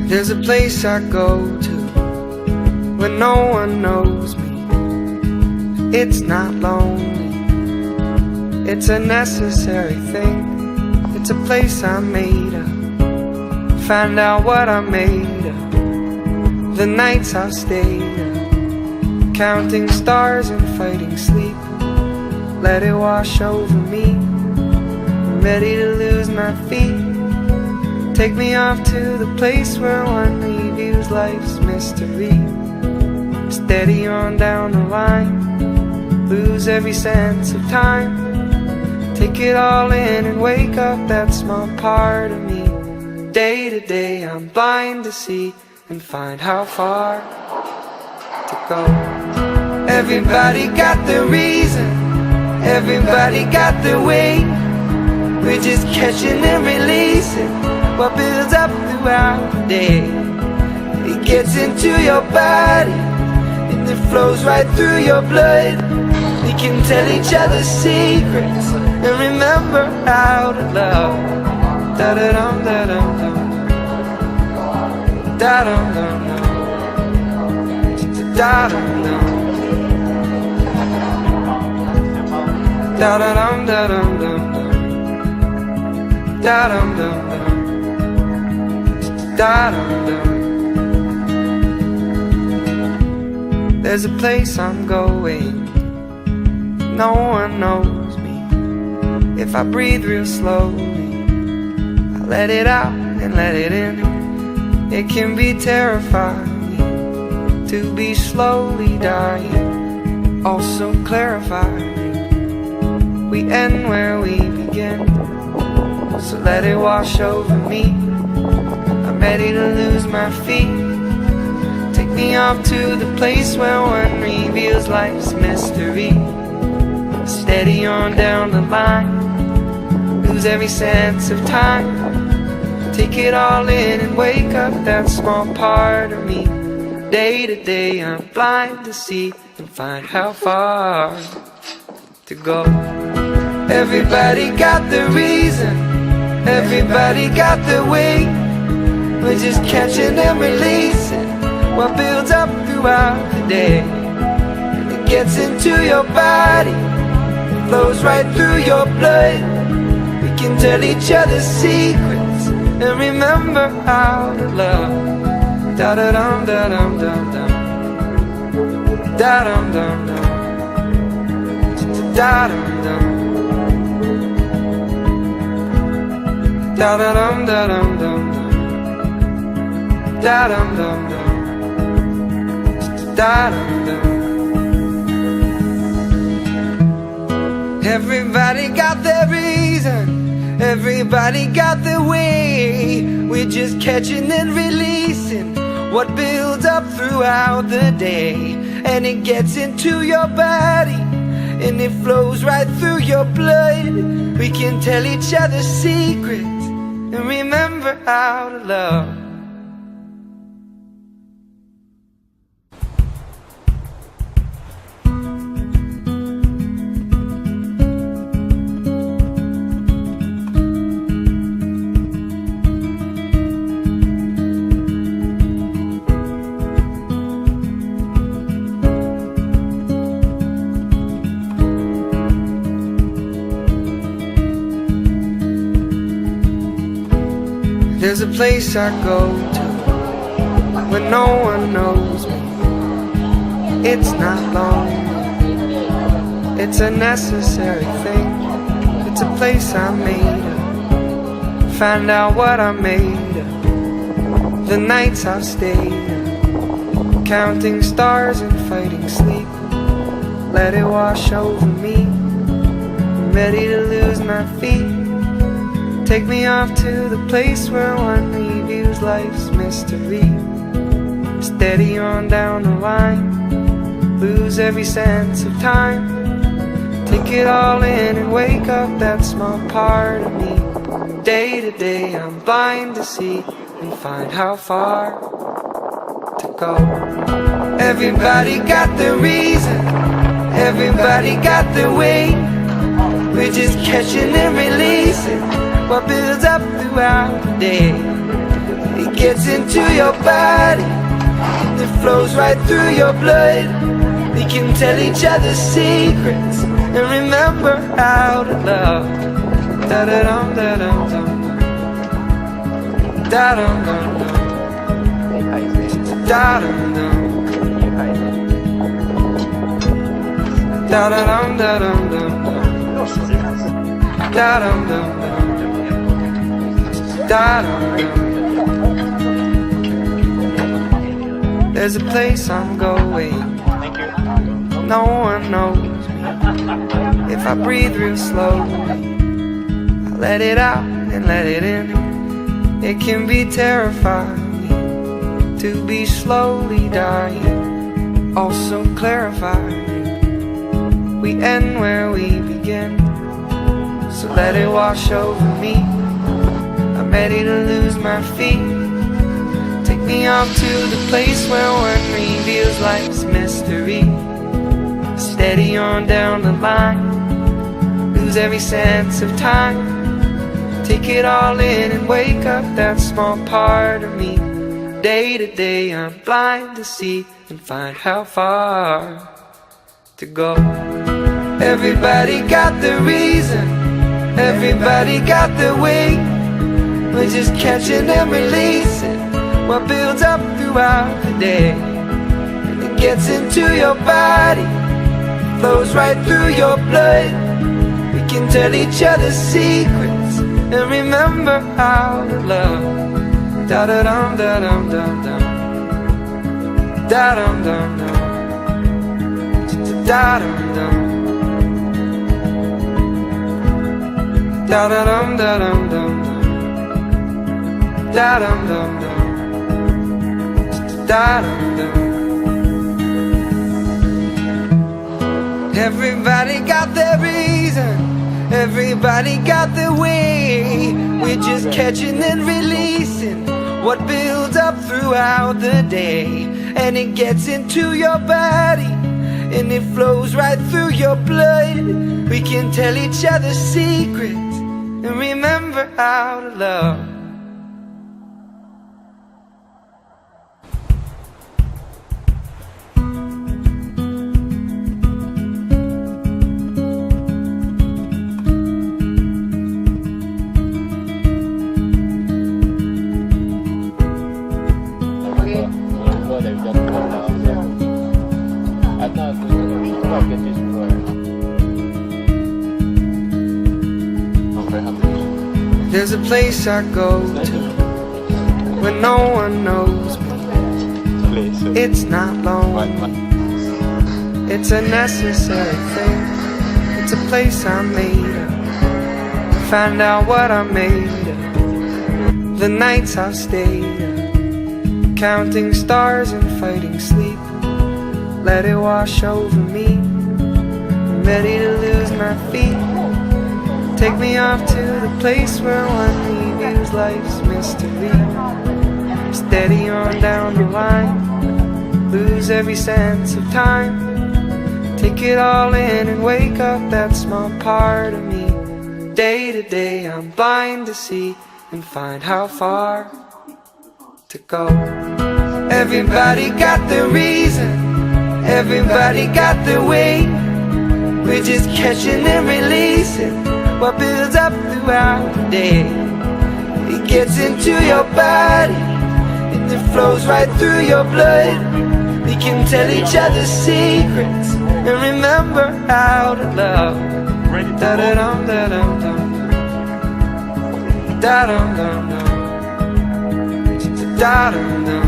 There's a place I go to when no one knows me. It's not lonely, it's a necessary thing. It's a place I made up, find out what I made of. The nights I've stayed up, counting stars and fighting sleep. Let it wash over me, I'm ready to lose my feet. Take me off to the place where one reviews life's mystery. Steady on down the line, lose every sense of time. Take it all in and wake up that small part of me. Day to day I'm blind to see and find how far to go. Everybody got their reason, everybody got their way. We're just catching and releasing what builds up throughout the day. It gets into your body and it flows right through your blood. We can tell each other secrets and remember how to love. Da-da-dum, da-dum, dum. Da-dum, dum, dum. Da-dum, dum. Da-da-dum, da-dum, dum, dum. Da-dum, dum, dum. Da-dum, dum. There's a place I'm going, no one knows me. If I breathe real slowly, I let it out and let it in. It can be terrifying to be slowly dying, also clarifying. We end where we begin, so let it wash over me. I'm ready to lose my feet. Take me off to the place where one reveals life's mystery. Steady on down the line, lose every sense of time. Take it all in and wake up that small part of me. Day to day I'm blind to see and find how far to go. Everybody got the reason, everybody got the way. We're just catching and releasing what builds up throughout the day. And it gets into your body, it flows right through your blood. We can tell each other secrets and remember how to love. Da-da-dum, da-dum, dum, dum. Da-dum, dum, dum. Da-dum, dum. Da-da-dum, da-dum, dum, dum. Da-dum, dum, dum. Da-dum, dum. Everybody got their reason, everybody got their way. We're just catching and releasing what builds up throughout the day. And it gets into your body and it flows right through your blood. We can tell each other secrets and remember how to love. There's a place I go to when no one knows me. It's not lonely, it's a necessary thing. It's a place I made up, find out what I made of. The nights I've stayed up, counting stars and fighting sleep. Let it wash over me, I'm ready to lose my feet. Take me off to the place where one reviews life's mystery. Steady on down the line, lose every sense of time. Take it all in and wake up that small part of me. Day to day I'm blind to see and find how far to go. Everybody got their reason, everybody got their way. We're just catching and releasing what builds up throughout the day. It gets into your body, it flows right through your blood. We can tell each other secrets and remember how to love. Da-da-dum, da-dum, dum. Da-dum, dum, dum. Da-dum, dum. Da-da-dum, da-dum, dum. Da-dum, dum, dum. Da-dum, dum. There's a place I'm going, no one knows me. If I breathe real slowly, I let it out and let it in. It can be terrifying to be slowly dying, also clarifying. We end where we begin, so let it wash over me. I'm ready to lose my feet. Take me off to the place where one reveals life's mystery. Steady on down the line, lose every sense of time. Take it all in and wake up that small part of me. Day to day I'm blind to see and find how far to go. Everybody got the reason, everybody got the way. We're just catching and releasing what builds up throughout the day. And it gets into your body, flows right through your blood. We can tell each other secrets and remember how to love. Da-da-dum, da-dum, dum, dum. Da-dum, dum, dum. Da-dum, dum. Da-da-dum, da-dum, dum, dum. Da-dum, dum, dum. Da-dum, dum. Everybody got their reason, everybody got their way. We're just catching and releasing what builds up throughout the day. And it gets into your body, and it flows right through your blood. We can tell each other secrets and remember how to love. There's a place I go to when no one knows me. It's not lonely, it's a necessary thing. It's a place I made of, find out what I made of. The nights I've stayed up, counting stars and fighting sleep. Let it wash over me, I'm ready to lose my feet. Take me off to the place where one reviews life's mystery. Steady on down the line, lose every sense of time. Take it all in and wake up that small part of me. Day to day I'm blind to see and find how far to go. Everybody got the reason, everybody got the way. We're just catching and releasing what builds up throughout the day. It gets into your body, and it flows right through your blood. We can tell each other secrets and remember how to love. Da-da-dum, da-dum, dum. Da-dum, dum, dum. Da-dum, dum.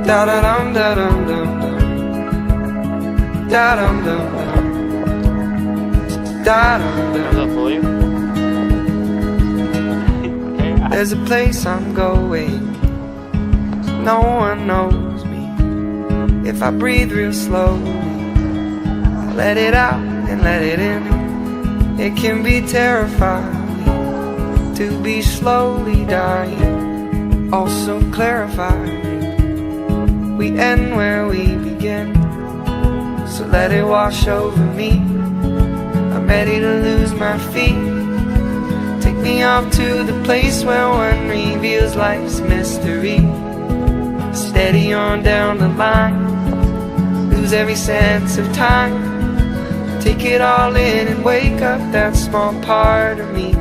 Da-da-dum, da-dum, dum, dum. Da-dum, dum, dum. There's a place I'm going, no one knows me. If I breathe real slowly, I let it out and let it in. It can be terrifying to be slowly dying, also clarifying. We end where we begin, so let it wash over me. I'm ready to lose my feet. Take me off to the place where one reveals life's mystery. Steady on down the line, lose every sense of time. Take it all in and wake up that small part of me.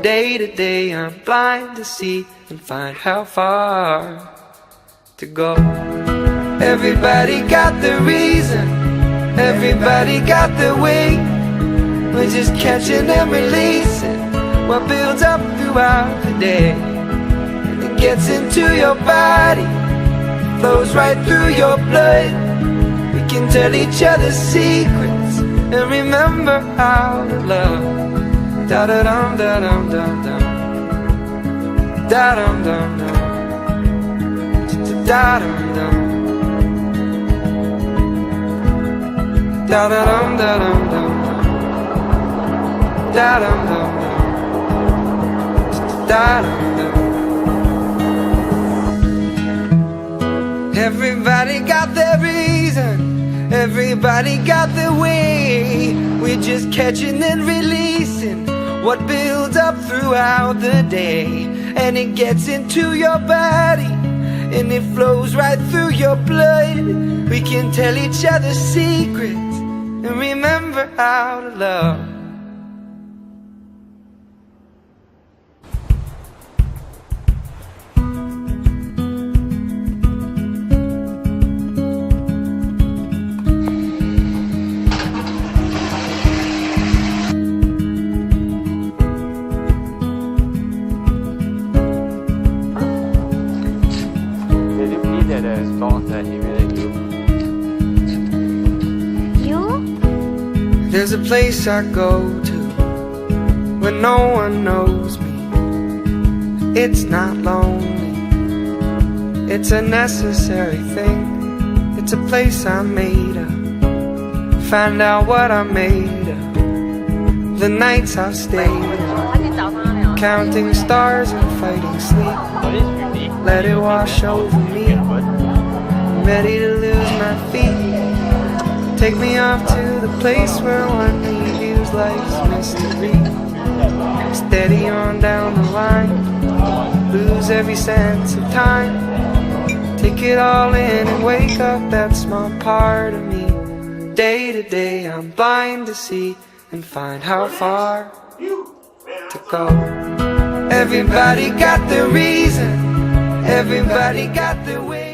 Day to day I'm blind to see and find how far to go. Everybody got the reason, everybody got the way. We're just catching and releasing what builds up throughout the day. It gets into your body, flows right through your blood. We can tell each other secrets and remember how to love. Da da dum da dum dum dum, da dum dum dum, da dum dum, da da dum da dum dum, da dum dum dum, da dum dum. Everybody got their reason, everybody got their way. We're just catching and releasing what builds up throughout the day. And it gets into your body, and it flows right through your blood. We can tell each other secrets and remember how to love. There's a place I go to when no one knows me. It's not lonely, it's a necessary thing. It's a place I made up, find out what I made of. The nights I've stayed up, counting stars and fighting sleep. Let it wash over me, I'm ready to lose my feet. Take me off to the place where one reviews life's mystery. Steady on down the line, lose every sense of time. Take it all in and wake up that small part of me. Day to day I'm blind to see and find how far to go. Everybody got the reason, everybody got the way.